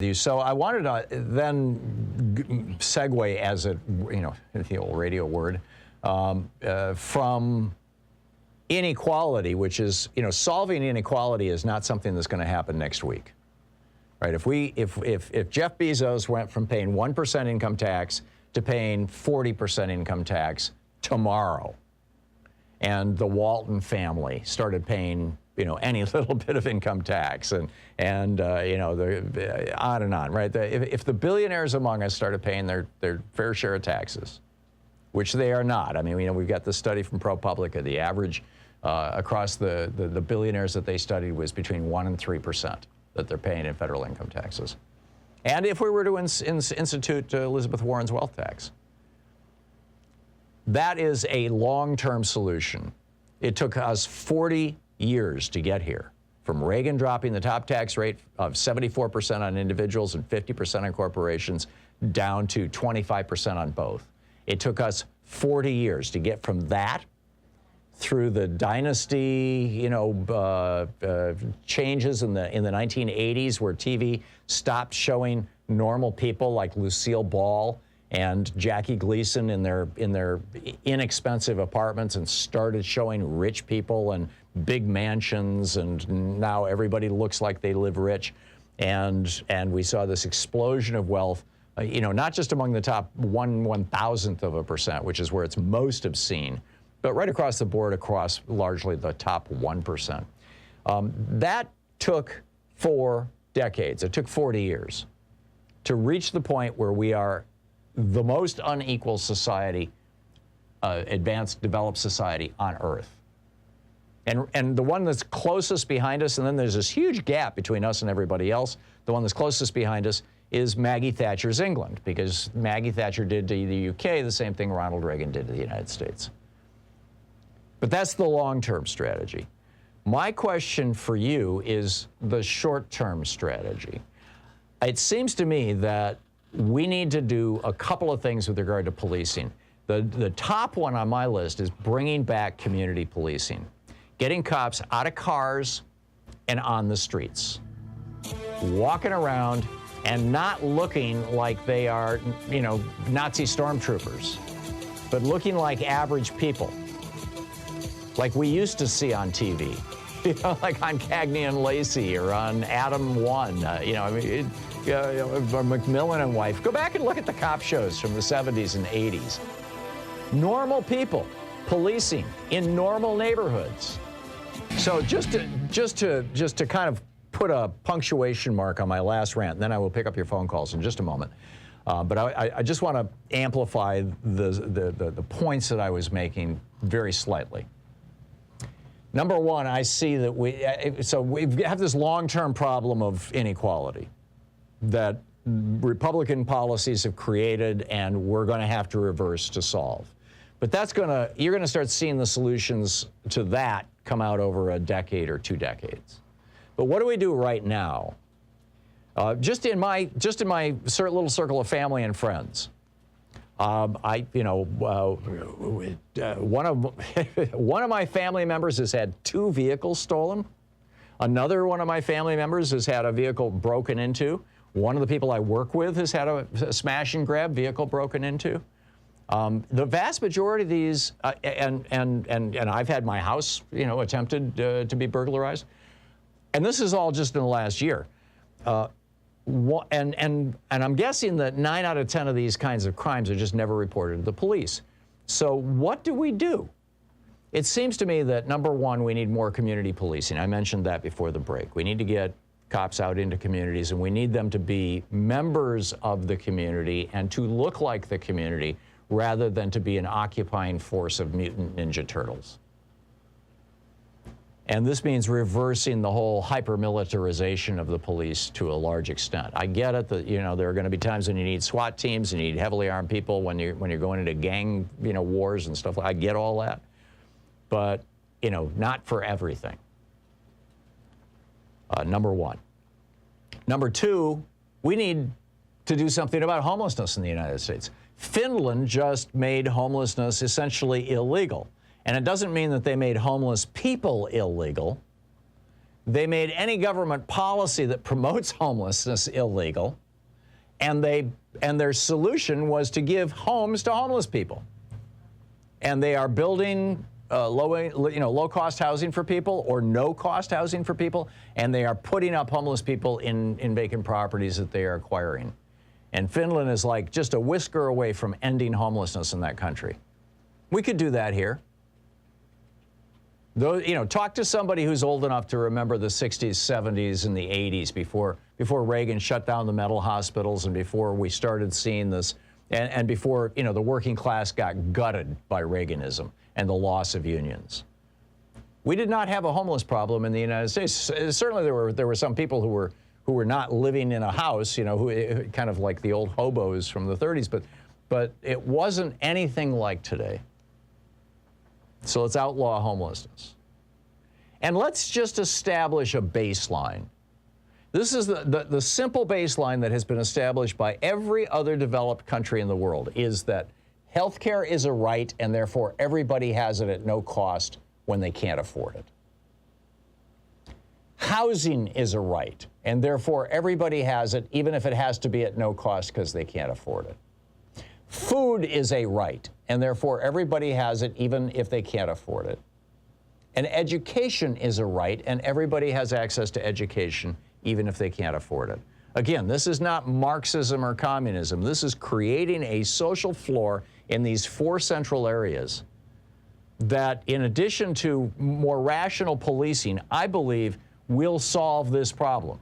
So I wanted to then segue, as a, the old radio word, from inequality, which is, solving inequality is not something that's going to happen next week, right? If Jeff Bezos went from paying 1% income tax to paying 40% income tax tomorrow, and the Walton family started paying any little bit of income tax, and on and on, right? If the billionaires among us started paying their fair share of taxes, which they are not. I mean, we've got this study from ProPublica. The average across the billionaires that they studied was between 1% and 3% that they're paying in federal income taxes. And if we were to institute Elizabeth Warren's wealth tax, that is a long-term solution. It took us 40 years to get here, from Reagan dropping the top tax rate of 74% on individuals and 50% on corporations down to 25% on both. It took us 40 years to get from that through the dynasty, changes in the 1980s, where TV stopped showing normal people like Lucille Ball and Jackie Gleason in their inexpensive apartments and started showing rich people and big mansions, and now everybody looks like they live rich, and we saw this explosion of wealth, not just among the top 1/1000th of a percent, which is where it's most obscene, but right across the board, across largely the top 1%. That took 4 decades. It took 40 years to reach the point where we are the most unequal society, advanced, developed society on Earth. And the one that's closest behind us, and then there's this huge gap between us and everybody else, the one that's closest behind us is Maggie Thatcher's England, because Maggie Thatcher did to the UK the same thing Ronald Reagan did to the United States. But that's the long-term strategy. My question for you is the short-term strategy. It seems to me that we need to do a couple of things with regard to policing. The top one on my list is bringing back community policing, getting cops out of cars and on the streets, walking around and not looking like they are, Nazi stormtroopers, but looking like average people, like we used to see on TV, like on Cagney and Lacey or on Adam 1, or Macmillan and Wife. Go back and look at the cop shows from the 70s and 80s. Normal people policing in normal neighborhoods. So just to kind of put a punctuation mark on my last rant, and then I will pick up your phone calls in just a moment. But I just want to amplify the points that I was making very slightly. Number one, I see that we have this long-term problem of inequality that Republican policies have created, and we're going to have to reverse to solve. But you're going to start seeing the solutions to that come out over a decade or 2 decades. But what do we do right now? Just in my little circle of family and friends, one of my family members has had 2 vehicles stolen. Another one of my family members has had a vehicle broken into. One of the people I work with has had a smash and grab vehicle broken into. The vast majority of these, and I've had my house, attempted to be burglarized. And this is all just in the last year. And I'm guessing that 9 out of 10 of these kinds of crimes are just never reported to the police. So what do we do? It seems to me that, number one, we need more community policing. I mentioned that before the break. We need to get cops out into communities, and we need them to be members of the community and to look like the community rather than to be an occupying force of mutant Ninja Turtles. And this means reversing the whole hyper-militarization of the police to a large extent. I get it that, there are going to be times when you need SWAT teams, and you need heavily armed people when you're going into gang, wars and stuff. I get all that. But, not for everything. Number one. Number two, we need to do something about homelessness in the United States. Finland just made homelessness essentially illegal. And it doesn't mean that they made homeless people illegal. They made any government policy that promotes homelessness illegal, and their solution was to give homes to homeless people. And they are building low-cost housing for people or no-cost housing for people, and they are putting up homeless people in vacant properties that they are acquiring. And Finland is like just a whisker away from ending homelessness in that country. We could do that here. Though, talk to somebody who's old enough to remember the 60s, 70s, and the 80s before Reagan shut down the mental hospitals and before we started seeing this, and before the working class got gutted by Reaganism and the loss of unions. We did not have a homeless problem in the United States. Certainly there were some people who were not living in a house, who kind of like the old hobos from the 30s, but it wasn't anything like today. So let's outlaw homelessness. And let's just establish a baseline. This is the simple baseline that has been established by every other developed country in the world, is that healthcare is a right, and therefore everybody has it at no cost when they can't afford it. Housing is a right, and therefore everybody has it, even if it has to be at no cost because they can't afford it. Food is a right, and therefore everybody has it even if they can't afford it. And education is a right, and everybody has access to education even if they can't afford it. Again, this is not Marxism or communism. This is creating a social floor in these four central areas that, in addition to more rational policing, I believe will solve this problem.